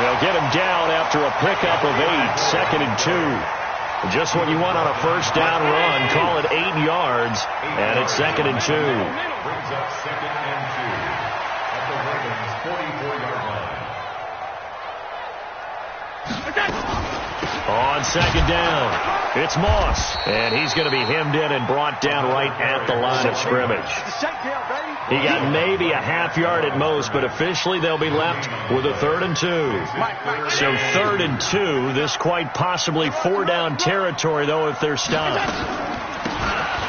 they'll get him down after a pickup of 8, 2nd and 2. Just what you want on a first down run. Call it 8 yards, and it's 2nd and 2. Brings up 2nd and 2 at the Ravens' 44-yard line. On 2nd down, it's Moss, and he's going to be hemmed in and brought down right at the line of scrimmage. He got maybe a half yard at most, but officially they'll be left with a 3rd and 2. So 3rd and 2, this quite possibly 4-down territory, though, if they're stopped.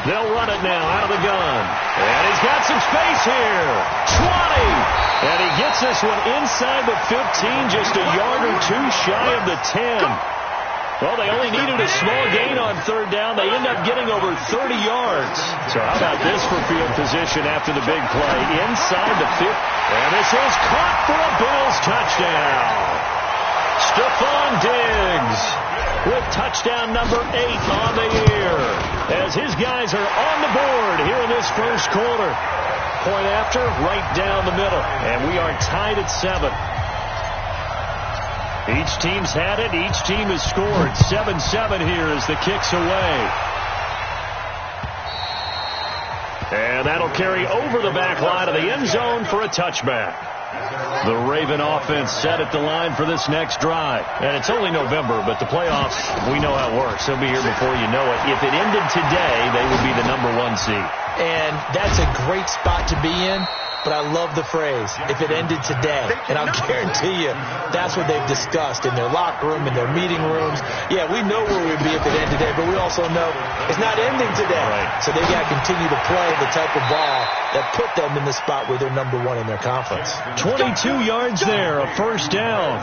They'll run it now out of the gun. And he's got some space here. 20. And he gets this one inside the 15, just a yard or 2 shy of the 10. Well, they only needed a small gain on 3rd down. They end up getting over 30 yards. So how about this for field position after the big play? Inside the 5th. And this is caught for a Bills touchdown. Stephon Diggs with touchdown number 8 on the year, as his guys are on the board here in this first quarter. Point after, right down the middle, and we are tied at 7. Each team's had it. Each team has scored. 7-7 here as the kick's away. And that'll carry over the back line of the end zone for a touchback. The Raven offense set at the line for this next drive. And it's only November, but the playoffs, we know how it works. They'll be here before you know it. If it ended today, they would be the number 1 seed. And that's a great spot to be in. But I love the phrase, if it ended today. And I'll guarantee you, that's what they've discussed in their locker room, in their meeting rooms. Yeah, we know where we'd be if it ended today, but we also know it's not ending today. Right. So they got to continue to play the type of ball that put them in the spot where they're number 1 in their conference. 22 yards there, a first down.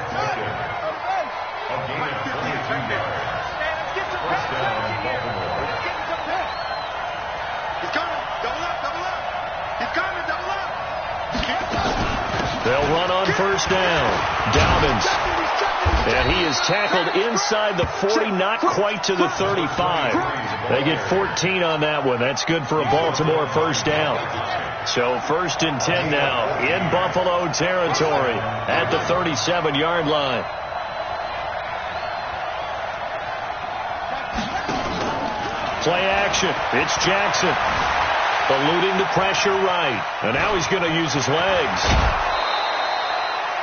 They'll run on first down. Dobbins. And he is tackled inside the 40, not quite to the 35. They get 14 on that one. That's good for a Baltimore first down. So 1st and 10 now in Buffalo territory at the 37-yard line. Play action. It's Jackson. Eluding the pressure right. And now he's going to use his legs.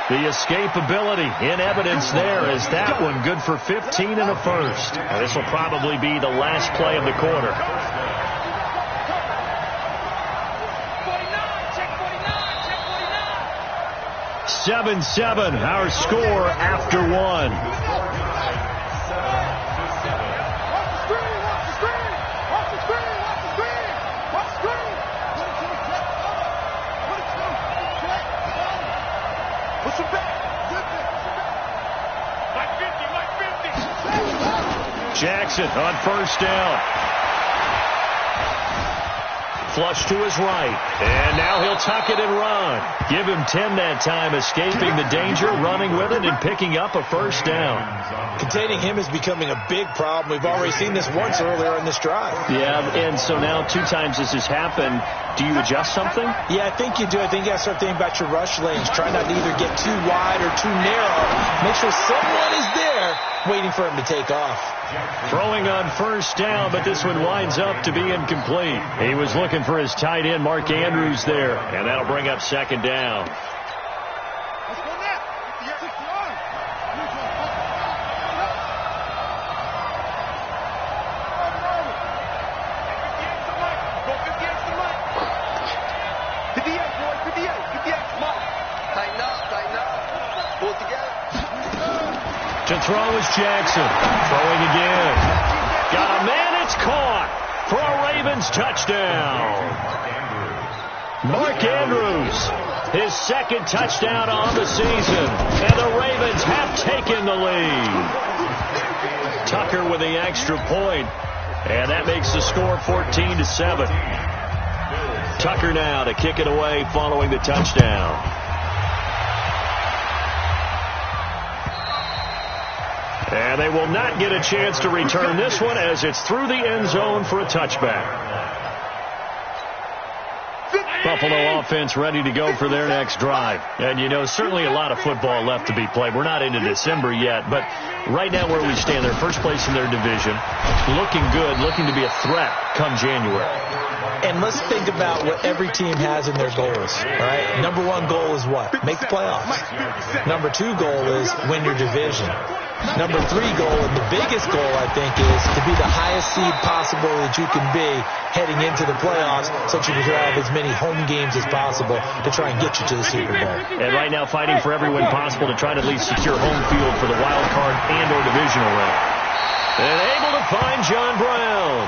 The escapability in evidence there is that one good for 15 and a first. And this will probably be the last play of the quarter. 7-7, our score after 1. Jackson on first down. Flush to his right. And now he'll tuck it and run. Give him 10 that time, escaping the danger, running with it, and picking up a first down. Containing him is becoming a big problem. We've already seen this once earlier in this drive. Yeah, and so now 2 times this has happened. Do you adjust something? Yeah, I think you do. I think you got to start thinking about your rush lanes. Try not to either get too wide or too narrow. Make sure someone is there waiting for him to take off. Throwing on first down, but this one winds up to be incomplete. He was looking for his tight end, Mark Andrews, there, and that'll bring up 2nd down. To throw is Jackson. Throwing again. Got a man. It's caught for a Ravens touchdown. Mark Andrews, his 2nd touchdown on the season. And the Ravens have taken the lead. Tucker with the extra point. And that makes the score 14-7. Tucker now to kick it away following the touchdown. And they will not get a chance to return this one as it's through the end zone for a touchback. Buffalo offense ready to go for their next drive. And, you know, certainly a lot of football left to be played. We're not into December yet, but right now where we stand, they're first place in their division, looking good, looking to be a threat come January. And let's think about what every team has in their goals, right? Number one goal is what? Make the playoffs. Number two goal is win your division. Number three goal, and the biggest goal, I think, is to be the highest seed possible that you can be heading into the playoffs so that you can have as many home games as possible to try and get you to the Super Bowl. And right now fighting for every win possible to try to at least secure home field for the wild card and or divisional round. And able to find John Brown.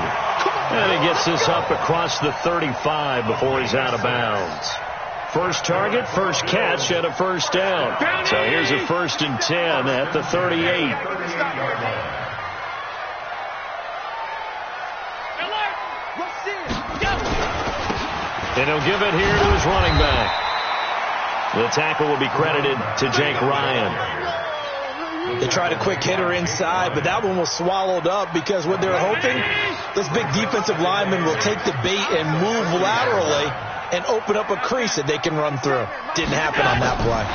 And he gets this up across the 35 before he's out of bounds. First target, first catch, and a first down. So here's a 1st and 10 at the 38. And he'll give it here to his running back. The tackle will be credited to Jake Ryan. They tried a quick hitter inside, but that one was swallowed up because what they're hoping, this big defensive lineman will take the bait and move laterally and open up a crease that they can run through. Didn't happen on that play.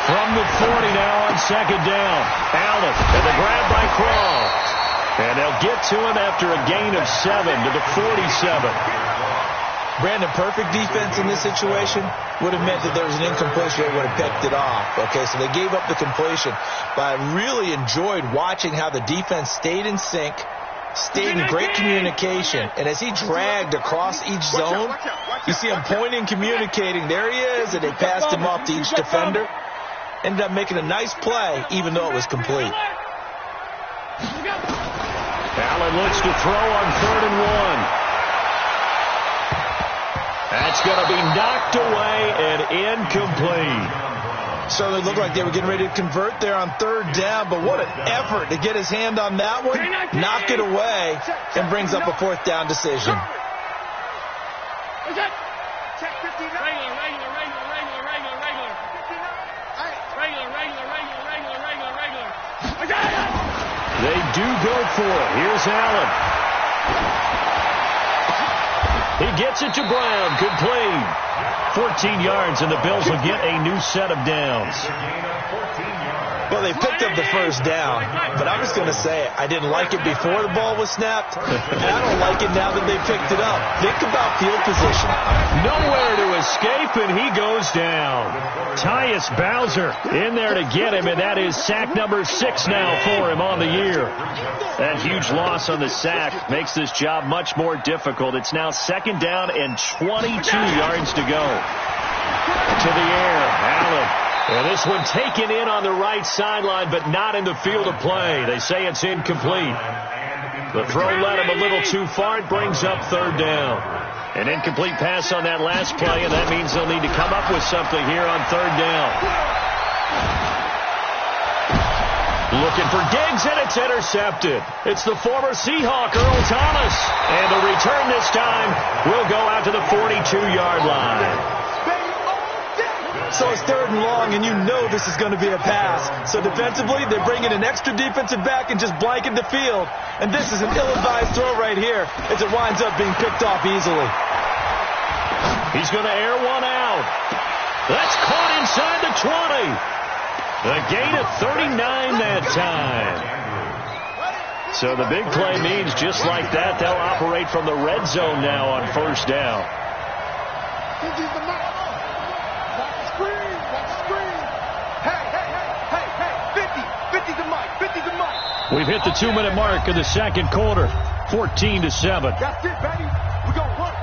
From the 40 now on second down. Allen and the grab by Croft. And they'll get to him after a gain of 7 to the 47. Brandon, perfect defense in this situation would have meant that there was an incompletion. They would have picked it off. Okay, so they gave up the completion. But I really enjoyed watching how the defense stayed in sync, stayed in great communication. And as he dragged across each zone, you see him pointing, communicating. There he is, and they passed him off to each defender. Ended up making a nice play, even though it was complete. Allen looks to throw on 3rd and 1. That's going to be knocked away and incomplete. So it looked like they were getting ready to convert there on 3rd down, but what an effort to get his hand on that one, knock it away, and brings up a 4th down decision. They do go for it. Here's Allen. He gets it to Brown. Complete. 14 yards, and the Bills will get a new set of downs. Well, they picked up the 1st down, but I'm just going to say it. I didn't like it before the ball was snapped, and I don't like it now that they picked it up. Think about field position. Nowhere to escape, and he goes down. Tyus Bowser in there to get him, and that is sack number 6 now for him on the year. That huge loss on the sack makes this job much more difficult. It's now 2nd down and 22 yards to go. To the air, Allen. And this one taken in on the right sideline, but not in the field of play. They say it's incomplete. The throw led him a little too far. It brings up 3rd down. An incomplete pass on that last play, and that means they'll need to come up with something here on 3rd down. Looking for Diggs, and it's intercepted. It's the former Seahawk, Earl Thomas. And the return this time will go out to the 42-yard line. So it's 3rd and long, and you know this is going to be a pass. So defensively, they bring in an extra defensive back and just blanket the field. And this is an ill-advised throw right here as it winds up being picked off easily. He's going to air one out. That's caught inside the 20. A gain of 39 that time. So the big play means just like that, they'll operate from the red zone now on 1st down. We've hit the 2-minute mark of the 2nd quarter. 14-7. That's it, baby. We're going to work.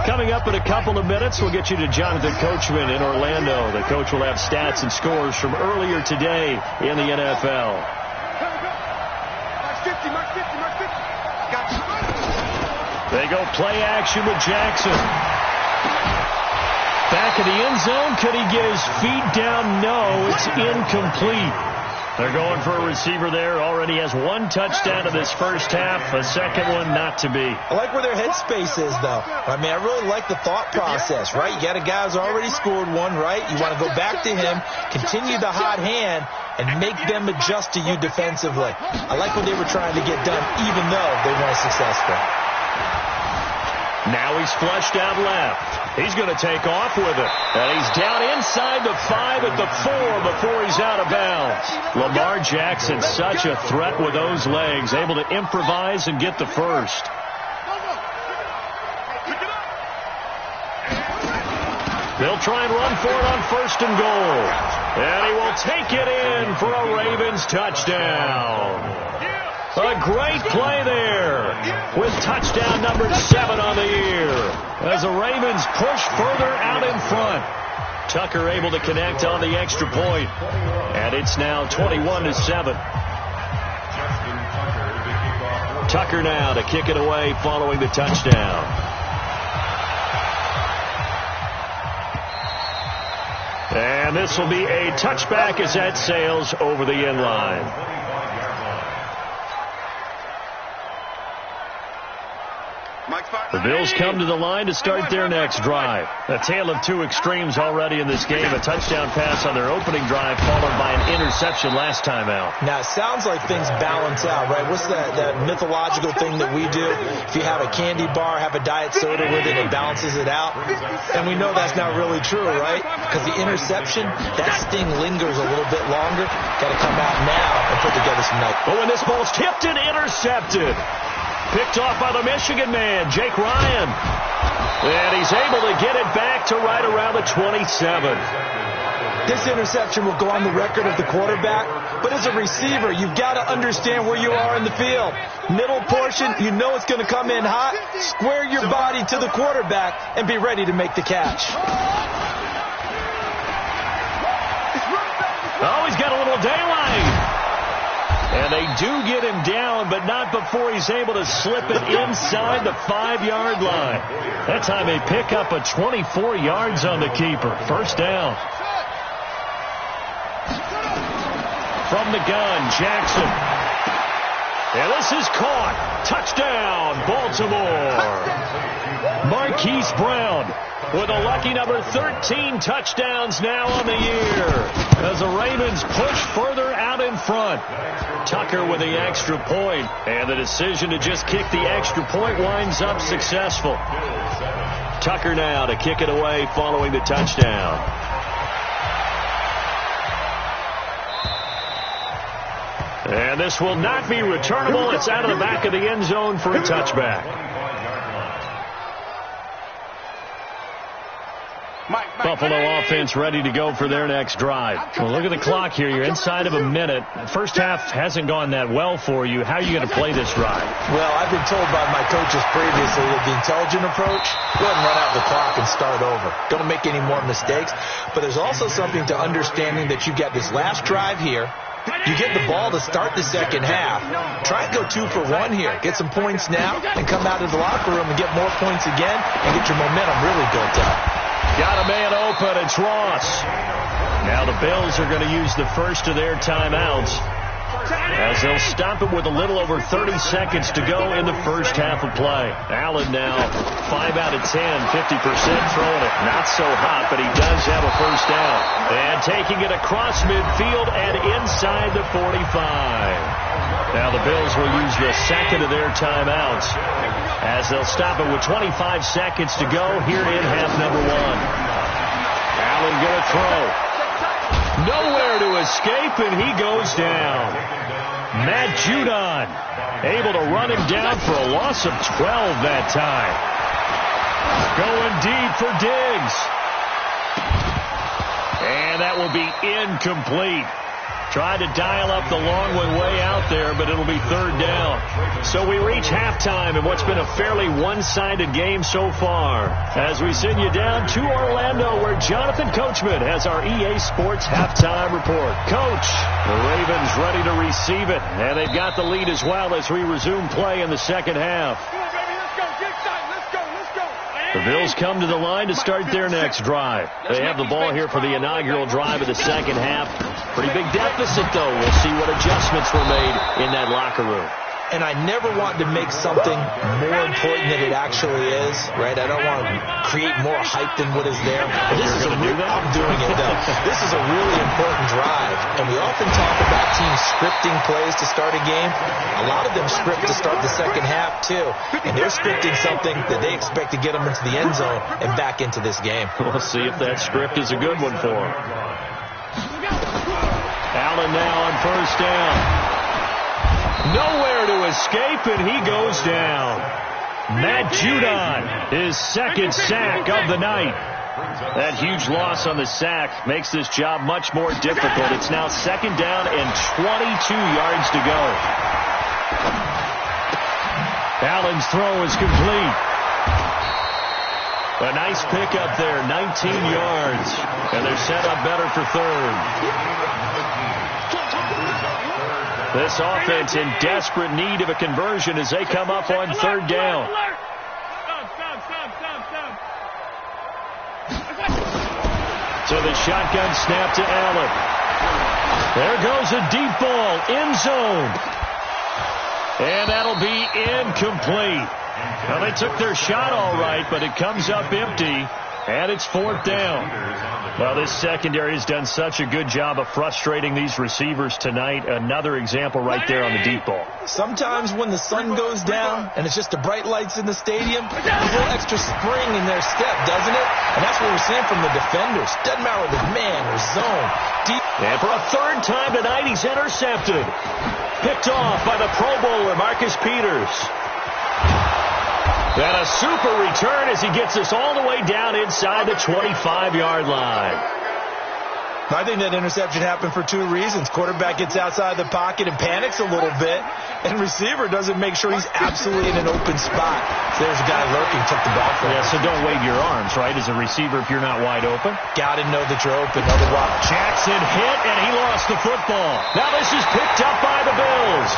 Coming up in a couple of minutes, we'll get you to Jonathan Coachman in Orlando. The coach will have stats and scores from earlier today in the NFL. They go play action with Jackson. Back in the end zone. Could he get his feet down? No, it's incomplete. They're going for a receiver there. Already has 1 touchdown in this first half. A second one not to be. I like where their headspace is, though. I mean, I really like the thought process, right? You got a guy who's already scored one, right? You want to go back to him, continue the hot hand, and make them adjust to you defensively. I like what they were trying to get done, even though they weren't successful. Now he's flushed out left. He's going to take off with it. And he's down inside the 5 at the 4 before he's out of bounds. Lamar Jackson, such a threat with those legs, able to improvise and get the first. They'll try and run for it on 1st and goal. And he will take it in for a Ravens touchdown. A great play there with touchdown number 7 on the year as the Ravens push further out in front. Tucker able to connect on the extra point, and it's now 21-7. Tucker now to kick it away following the touchdown. And this will be a touchback as that sails over the end line. The Bills come to the line to start their next drive. A tale of two extremes already in this game. A touchdown pass on their opening drive followed by an interception last time out. Now, it sounds like things balance out, right? What's that mythological thing that we do? If you have a candy bar, have a diet soda with it, it balances it out. And we know that's not really true, right? Because the interception, that sting lingers a little bit longer. Got to come out now and put together some nice. Oh, and this ball's tipped and intercepted. Picked off by the Michigan man, Jake Ryan. And he's able to get it back to right around the 27. This interception will go on the record of the quarterback, but as a receiver, you've got to understand where you are in the field. Middle portion, you know it's going to come in hot. Square your body to the quarterback and be ready to make the catch. Oh, he's got a little daylight. And they do get him down, but not before he's able to slip it inside the 5-yard line. That time they pick up a 24 yards on the keeper. First down. From the gun, Jackson. And this is caught. Touchdown, Baltimore. Marquise Brown with a lucky number 13 touchdowns now on the year as the Ravens push further out in front. Tucker with the extra point, and the decision to just kick the extra point winds up successful. Tucker now to kick it away following the touchdown. And this will not be returnable. It's out of the back of the end zone for a touchback. Buffalo offense ready to go for their next drive. Well, look at the clock here. You're inside of a minute. First half hasn't gone that well for you. How are you going to play this drive? Well, I've been told by my coaches previously that the intelligent approach, go ahead and run out the clock and start over. Don't make any more mistakes. But there's also something to understanding that you get this last drive here. You get the ball to start the second half. Try and go 2 for 1 here. Get some points now and come out of the locker room and get more points again and get your momentum really built up. Got a man open. It's Ross. Now the Bills are going to use the first of their timeouts as they'll stop it with a little over 30 seconds to go in the first half of play. Allen now 5 out of 10, 50% throwing it. Not so hot, but he does have a first down. And taking it across midfield and inside the 45. Now the Bills will use the second of their timeouts as they'll stop it with 25 seconds to go here in half number 1. Allen going to throw. Nowhere to escape, and he goes down. Matt Judon able to run him down for a loss of 12 that time. Going deep for Diggs. And that will be incomplete. Tried to dial up the long one way out there, but it'll be third down. So we reach halftime in what's been a fairly one-sided game so far. As we send you down to Orlando, where Jonathan Coachman has our EA Sports halftime report. Coach, the Ravens ready to receive it, and they've got the lead as well as we resume play in the second half. The Bills come to the line to start their next drive. They have the ball here for the inaugural drive of the second half. Pretty big deficit, though. We'll see what adjustments were made in that locker room. and I never want to make something more important than it actually is, right? I don't want to create more hype than what is there. But this is I'm doing it, though. This is a really important drive, and we often talk about teams scripting plays to start a game. A lot of them script to start the second half, too, and they're scripting something that they expect to get them into the end zone and back into this game. We'll see if that script is a good one for them. Allen now on first down. Nowhere to escape, and he goes down. Matt Judon, his second sack of the night. That huge loss on the sack makes this job much more difficult. It's now second down and 22 yards to go. Allen's throw is complete. A nice pickup there, 19 yards. And they're set up better for third. This offense in desperate need of a conversion as they come up on third down. So the shotgun snap to Allen. There goes a deep ball, end zone. And that'll be incomplete. Well, they took their shot all right, but it comes up empty, and it's fourth down. Well, this secondary has done such a good job of frustrating these receivers tonight. Another example right there on the deep ball. Sometimes when the sun goes down and it's just the bright lights in the stadium, there's a little extra spring in their step, doesn't it? And that's what we're seeing from the defenders. Doesn't matter whether it's man or zone. Deep. And for a third time tonight, he's intercepted. Picked off by the Pro Bowler, Marcus Peters. And a super return as he gets us all the way down inside the 25-yard line. I think that interception happened for two reasons. Quarterback gets outside the pocket and panics a little bit, and receiver doesn't make sure he's absolutely in an open spot. So there's a guy lurking, took the ball from him. Yeah, so don't wave your arms, right, as a receiver if you're not wide open. Got to know that you're open. Otherwise, Jackson hit, and he lost the football. Now this is picked up by the Bills.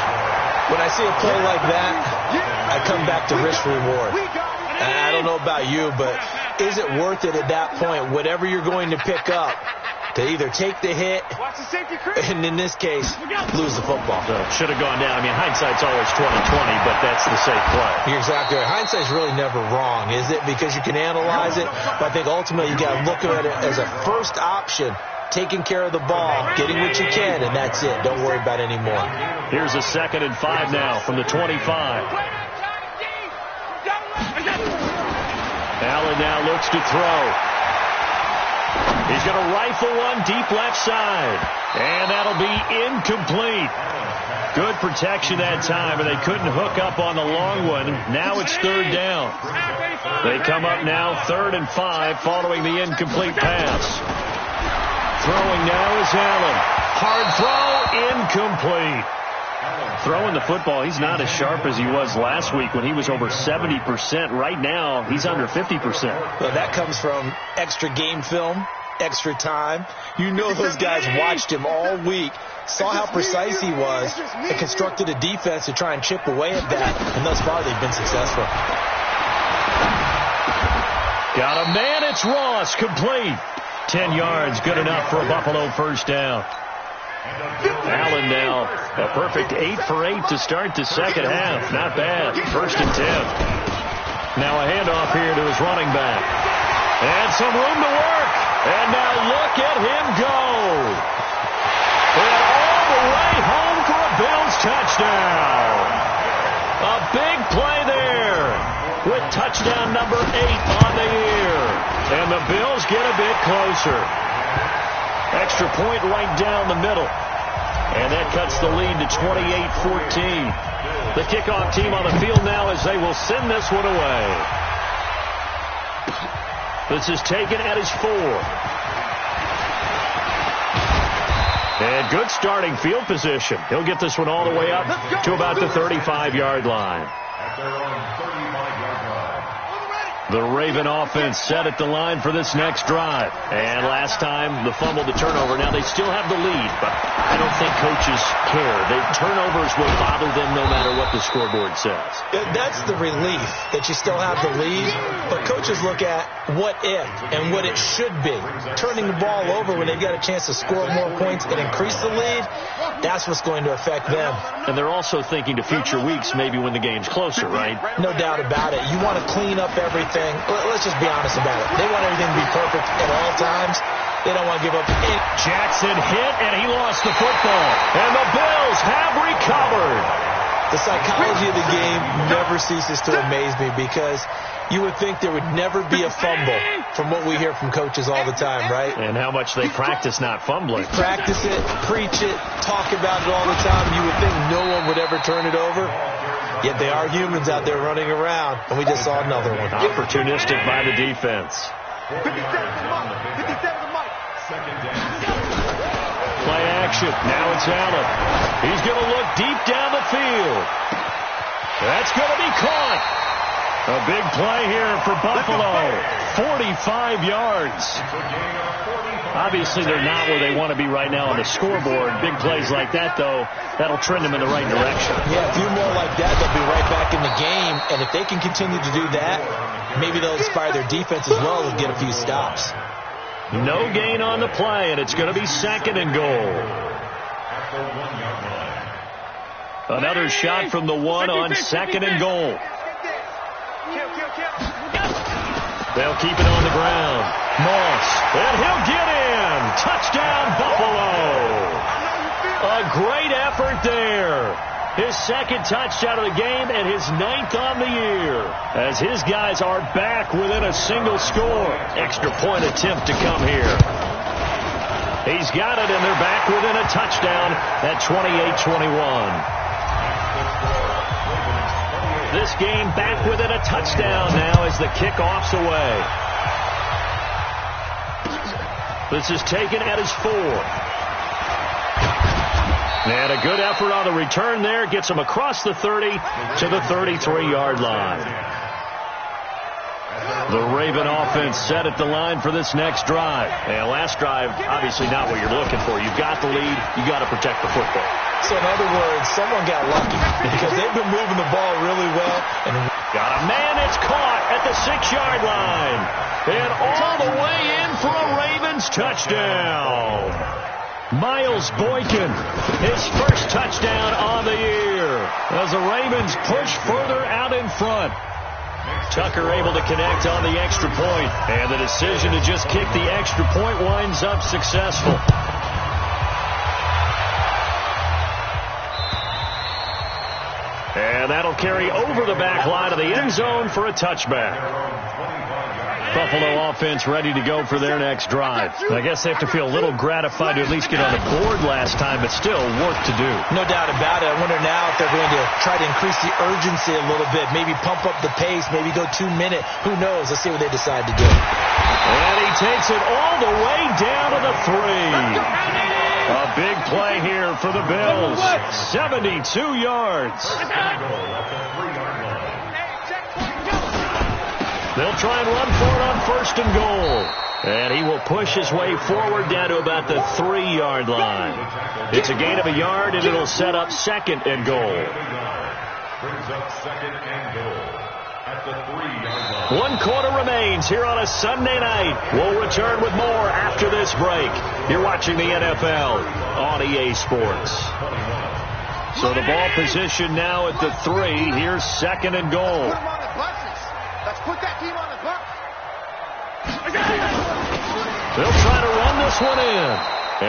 When I see a play like that, I come back to risk-reward. I don't know about you, but is it worth it at that point, whatever you're going to pick up, to either take the hit and, in this case, lose the football? So should have gone down. I mean, hindsight's always 20/20, but that's the safe play. You're exactly right. Hindsight's really never wrong, is it? Because you can analyze it, but I think ultimately you got to look at it as a first option. Taking care of the ball, getting what you can, and that's it. Don't worry about it anymore. Here's a 2nd and 5 now from the 25. Allen now looks to throw. He's going to rifle one deep left side, and that'll be incomplete. Good protection that time, and they couldn't hook up on the long one. Now it's third down. They come up now 3rd and 5 following the incomplete pass. Throwing now is Allen. Hard throw, incomplete. Throwing the football, he's not as sharp as he was last week when he was over 70%. Right now, he's under 50%. Well, that comes from extra game film, extra time. You know those guys watched him all week, saw how precise he was, and constructed a defense to try and chip away at that, and thus far they've been successful. Got a man, it's Ross, complete. 10 yards, good enough for a Buffalo first down. Allen now, a perfect 8 for 8 to start the second half. Not bad. 1st and 10. Now a handoff here to his running back. And some room to work. And now look at him go. And all the way home for a Bills touchdown. A big play there with touchdown number 8 on the year. And the Bills get a bit closer. Extra point right down the middle. And that cuts the lead to 28-14. The kickoff team on the field now as they will send this one away. This is taken at his 4. And good starting field position. He'll get this one all the way up to about the 35-yard line. At their own 35-yard line. The Raven offense set at the line for this next drive. And last time, the fumble, the turnover. Now, they still have the lead, but I don't think coaches care. The turnovers will bother them no matter what the scoreboard says. That's the relief, that you still have the lead. But coaches look at what if and what it should be. Turning the ball over when they've got a chance to score more points and increase the lead, that's what's going to affect them. And they're also thinking to future weeks, maybe when the game's closer, right? No doubt about it. You want to clean up everything. Let's just be honest about it. They want everything to be perfect at all times. They don't want to give up any. Jackson hit, and he lost the football. And the Bills have recovered. The psychology of the game never ceases to amaze me, because you would think there would never be a fumble from what we hear from coaches all the time, right? And how much they practice not fumbling. Practice it, preach it, talk about it all the time. You would think no one would ever turn it over. Yet they are humans out there running around, and we just saw another one. Opportunistic by the defense. 57 to Mike. Play action. Now it's Allen. He's going to look deep down the field. That's going to be caught. A big play here for Buffalo. 45 yards. Obviously, they're not where they want to be right now on the scoreboard. Big plays like that, though, that'll trend them in the right direction. Yeah, a few more like that, they'll be right back in the game. And if they can continue to do that, maybe they'll inspire their defense as well and get a few stops. No gain on the play, and it's going to be 2nd and goal. Another shot from the 1 on 2nd and goal. They'll keep it on the ground. Moss, and he'll get in. Touchdown, Buffalo. A great effort there. His 2nd touchdown of the game and his 9th on the year, as his guys are back within a single score. Extra point attempt to come here. He's got it, and they're back within a touchdown at 28-21. This game back within a touchdown now as the kickoff's away. This is taken at his 4. And a good effort on the return there. Gets him across the 30 to the 33-yard line. The Raven offense set at the line for this next drive. And last drive, obviously not what you're looking for. You've got the lead. You got to protect the football. So in other words, someone got lucky, because they've been moving the ball really well. And got a man that's caught at the 6-yard line. And all the way in for a Ravens touchdown. Miles Boykin, his first touchdown on the year, as the Ravens push further out in front. Tucker able to connect on the extra point, and the decision to just kick the extra point winds up successful. And that'll carry over the back line of the end zone for a touchback. Buffalo offense ready to go for their next drive. I guess they have to feel a little gratified to at least get on the board last time, but still work to do. No doubt about it. I wonder now if they're going to try to increase the urgency a little bit, maybe pump up the pace, maybe go 2-minute. Who knows? Let's see what they decide to do. And he takes it all the way down to the 3. A big play here for the Bills. 72 yards. They'll try and run for it on 1st and goal. And he will push his way forward down to about the 3-yard line. It's a gain of a yard, and it'll set up 2nd and goal. Brings up 2nd and goal at the 3-yard line. 1 quarter remains here on a Sunday night. We'll return with more after this break. You're watching the NFL on EA Sports. So the ball position now at the 3. Here's 2nd and goal. Let's put that team on the bus. They'll try to run this one in.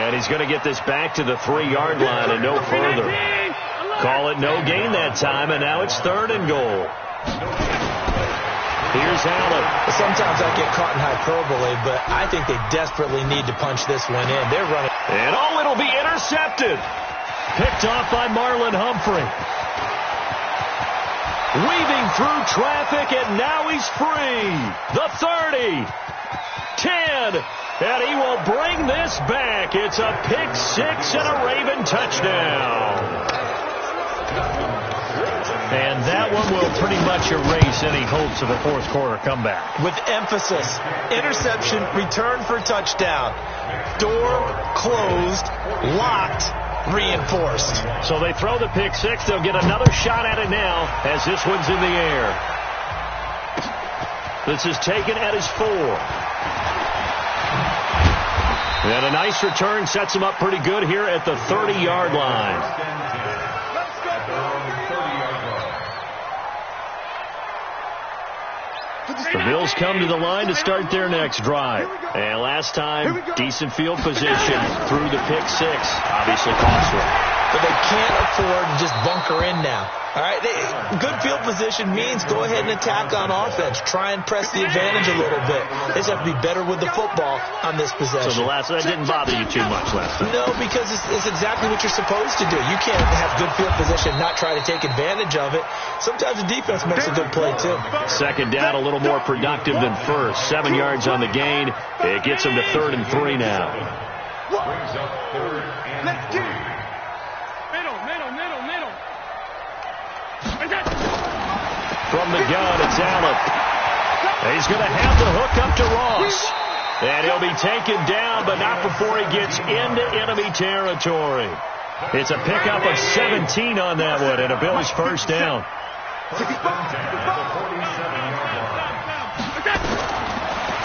And he's going to get this back to the 3-yard line and no further. Call it no gain that time, and now it's 3rd and goal. Here's Allen. Sometimes I get caught in hyperbole, but I think they desperately need to punch this one in. They're running. And it'll be intercepted. Picked off by Marlon Humphrey. Weaving through traffic, and now he's free. The 30, 10, and he will bring this back. It's a pick 6 and a Raven touchdown. And that one will pretty much erase any hopes of a fourth quarter comeback. With emphasis, interception, return for touchdown. Door closed, locked, reinforced. So they throw the pick six. They'll get another shot at it now as this one's in the air. This is taken at his 4. And a nice return sets him up pretty good here at the 30-yard line. The Bills come to the line to start their next drive. And last time, decent field position through the pick six. Obviously costly. But they can't afford to just bunker in now. All right, good field position means go ahead and attack on offense. Try and press the advantage a little bit. They just have to be better with the football on this possession. So that didn't bother you too much last time? No, because it's exactly what you're supposed to do. You can't have good field position and not try to take advantage of it. Sometimes the defense makes a good play, too. Second down, a little more productive than first. 7 yards on the gain. It gets him to 3rd and 3 now. Brings up 3rd and 3. From the gun, it's Allen. He's going to have the hook up to Ross. And he'll be taken down, but not before he gets into enemy territory. It's a pickup of 17 on that one, and a Bills first down.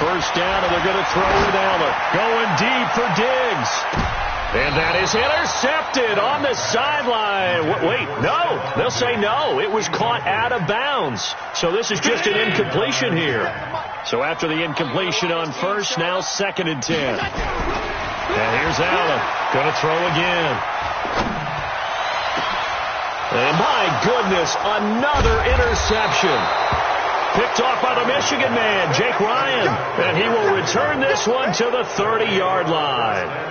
First down, and they're going to throw with Allen. Going deep for Diggs. And that is intercepted on the sideline. Wait, no. They'll say no. It was caught out of bounds. So this is just an incompletion here. So after the incompletion on first, now 2nd and 10. And here's Allen. Going to throw again. And my goodness, another interception. Picked off by the Michigan man, Jake Ryan. And he will return this one to the 30-yard line.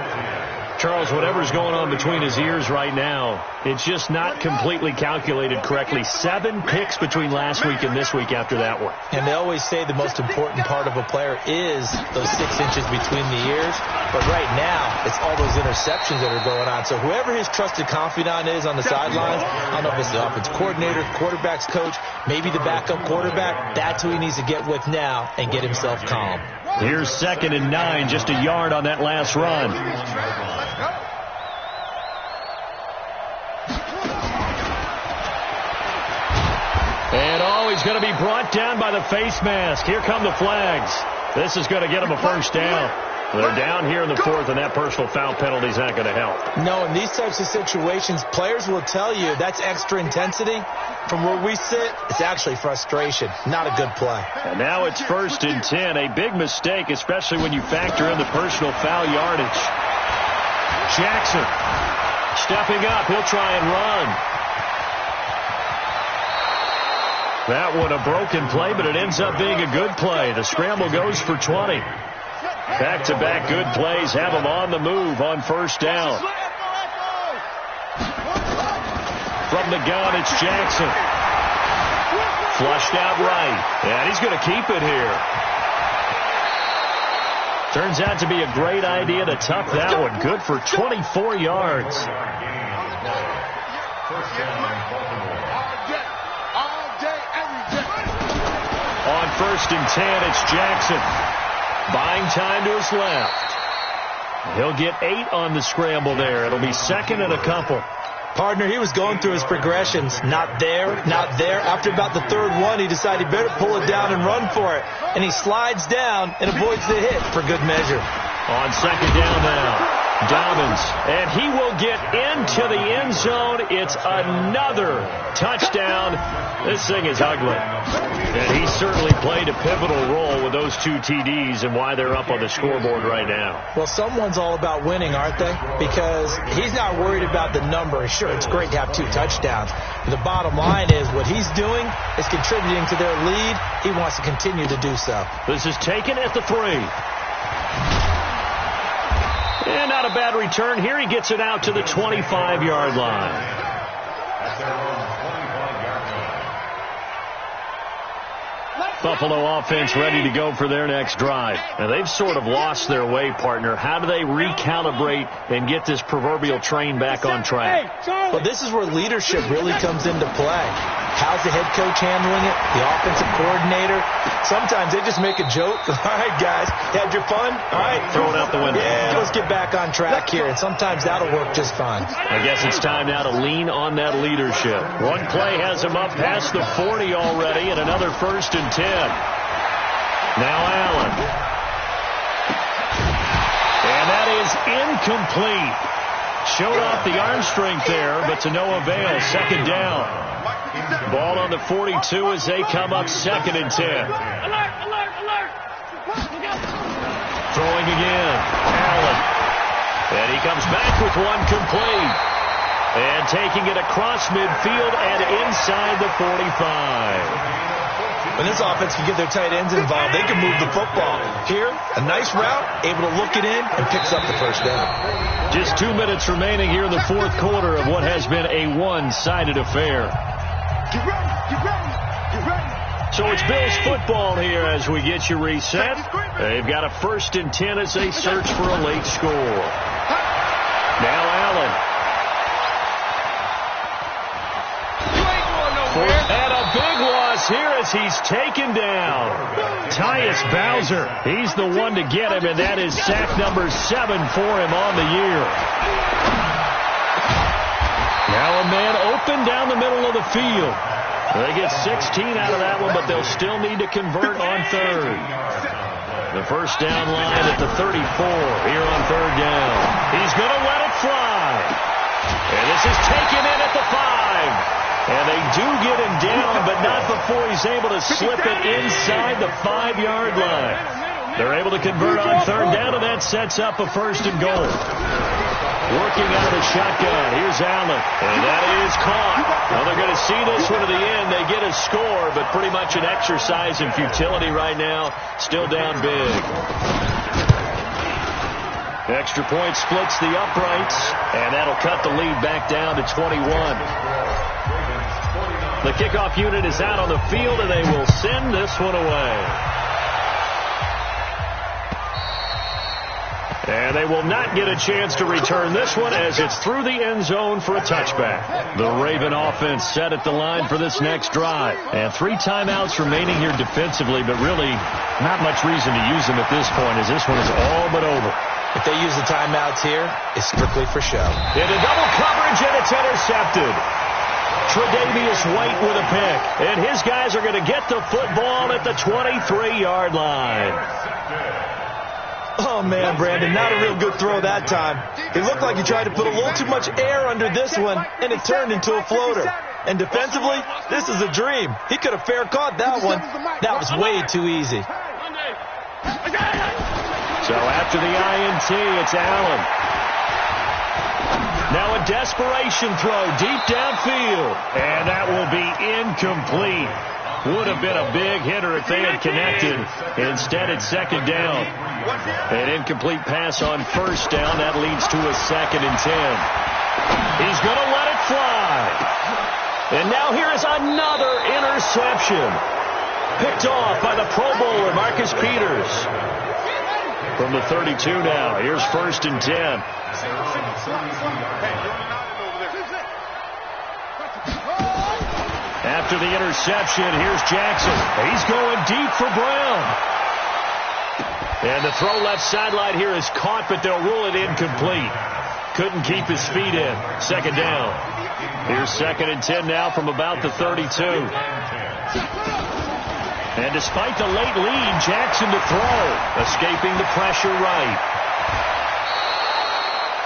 Charles, whatever's going on between his ears right now, it's just not completely calculated correctly. 7 picks between last week and this week after that one. And they always say the most important part of a player is those 6 inches between the ears. But right now, it's all those interceptions that are going on. So whoever his trusted confidant is on the sidelines, I don't know if it's the offensive coordinator, quarterback's coach, maybe the backup quarterback, that's who he needs to get with now and get himself calm. Here's 2nd and 9, just a yard on that last run. And he's going to be brought down by the face mask. Here come the flags. This is going to get him a first down. They're down here in the 4th, and that personal foul penalty is not going to help. No, in these types of situations, players will tell you that's extra intensity. From where we sit, it's actually frustration. Not a good play. And now it's 1st and 10. A big mistake, especially when you factor in the personal foul yardage. Jackson stepping up. He'll try and run. That one a broken play, but it ends up being a good play. The scramble goes for 20. Back-to-back good plays have him on the move on first down. From the gun, it's Jackson. Flushed out right. And he's going to keep it here. Turns out to be a great idea to tuck that one. Good for 24 yards. On 1st and 10, it's Jackson. Buying time to his left. He'll get 8 on the scramble there. It'll be 2nd and a couple. Partner, he was going through his progressions. Not there, not there. After about the 3rd one, he decided he better pull it down and run for it. And he slides down and avoids the hit for good measure. On 2nd down now, Dobbins. And he will get into the end zone. It's another touchdown. This thing is ugly. And he certainly played a pivotal role with those 2 TDs and why they're up on the scoreboard right now. Well, someone's all about winning, aren't they? Because he's not worried about the number. Sure, it's great to have 2 touchdowns. But the bottom line is what he's doing is contributing to their lead. He wants to continue to do so. This is taken at the 3. And not a bad return here. He gets it out to the 25-yard line. Buffalo offense ready to go for their next drive. Now, they've sort of lost their way, partner. How do they recalibrate and get this proverbial train back on track? Well, this is where leadership really comes into play. How's the head coach handling it? The offensive coordinator? Sometimes they just make a joke. All right, guys, had your fun? All right. Throw it out the window. Yeah, let's get back on track here. And sometimes that'll work just fine. I guess it's time now to lean on that leadership. One play has him up past the 40 already, and another 1st and 10. Now Allen. And that is incomplete. Showed off the arm strength there, but to no avail. 2nd down. Ball on the 42 as they come up 2nd and 10. Throwing again. Allen. And he comes back with one complete. And taking it across midfield and inside the 45. When this offense can get their tight ends involved, they can move the football. Here, a nice route, able to look it in, and picks up the 1st down. Just 2 minutes remaining here in the 4th quarter of what has been a one-sided affair. Get ready, get ready, get ready. So it's Bills football here as we get you reset. They've got a 1st and 10 as they search for a late score. Now Allen. And a big loss here as he's taken down. Tyus Bowser, he's the one to get him, and that is sack number 7 for him on the year. Now a man open down the middle of the field. They get 16 out of that one, but they'll still need to convert on 3rd. The 1st down line at the 34 here on 3rd down. He's going to let it fly. And this is taken in at the 5. And they do get him down, but not before he's able to slip it inside the 5-yard line. They're able to convert on 3rd down, and that sets up a 1st and goal. Working out of the shotgun. Here's Allen, and that is caught. Now they're going to see this one to the end. They get a score, but pretty much an exercise in futility right now. Still down big. Extra point splits the uprights, and that'll cut the lead back down to 21. The kickoff unit is out on the field, and they will send this one away. And they will not get a chance to return this one as it's through the end zone for a touchback. The Raven offense set at the line for this next drive. And 3 timeouts remaining here defensively, but really not much reason to use them at this point as this one is all but over. If they use the timeouts here, it's strictly for show. Into double coverage, and it's intercepted. Tre'Davious White with a pick. And his guys are going to get the football at the 23-yard line. Oh, man, Brandon, not a real good throw that time. It looked like he tried to put a little too much air under this one, and it turned into a floater. And defensively, this is a dream. He could have fair caught that one. That was way too easy. So after the INT, it's Allen. Now a desperation throw deep downfield. And that will be incomplete. Would have been a big hitter if they had connected. Instead, it's 2nd down. An incomplete pass on 1st down. That leads to a 2nd and 10. He's going to let it fly. And now here is another interception. Picked off by the Pro Bowler, Marcus Peters. From the 32 now. Here's 1st and 10. After the interception, here's Jackson. He's going deep for Brown. And the throw left sideline here is caught, but they'll rule it incomplete. Couldn't keep his feet in. 2nd down. Here's 2nd and 10 now from about the 32. And despite the late lead, Jackson to throw. Escaping the pressure right.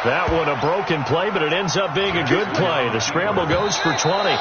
That one a broken play, but it ends up being a good play. The scramble goes for 20.